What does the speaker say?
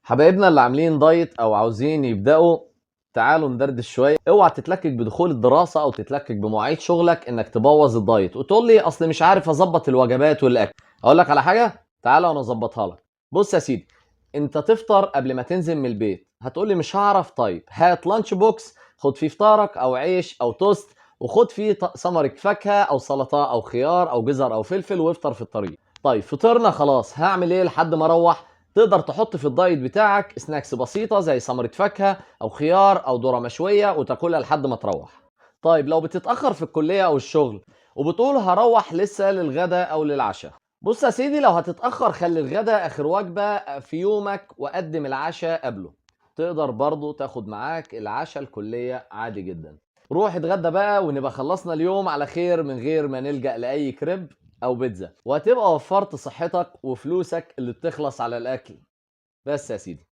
حبايبنا اللي عاملين دايت او عاوزين يبداوا، تعالوا ندردش شويه. اوعى تتلكك بدخول الدراسه او تتلكك بمواعيد شغلك انك تبوظ الدايت وتقول لي اصل مش عارف اظبط الوجبات والاكل. اقول لك على حاجه، تعالى وانا اظبطها لك. بص يا سيدي، انت تفطر قبل ما تنزل من البيت. هتقول لي مش هعرف، طيب هات لانش بوكس، خد فيه فطارك او عيش او توست، وخد فيه ثمره فاكهه او سلطه او خيار او جزر او فلفل وافطر في الطريق. طيب فطرنا خلاص، هعمل ايه لحد ما اروح؟ تقدر تحط في الدايت بتاعك سناكس بسيطة زي ثمرة فاكهة أو خيار أو ذرة مشوية وتاكلها لحد ما تروح. طيب لو بتتأخر في الكلية أو الشغل وبتقول هروح لسه للغدا أو للعشاء، بص يا سيدي، لو هتتأخر خلي الغدا آخر وجبة في يومك وقدم العشاء قبله. تقدر برضو تاخد معاك العشاء الكلية عادي جدا. روح اتغدى بقى ونبقى خلصنا اليوم على خير من غير ما نلجأ لأي كريب او بيتزا، وهتبقى وفرت صحتك وفلوسك اللي بتخلص على الاكل. بس يا سيدي.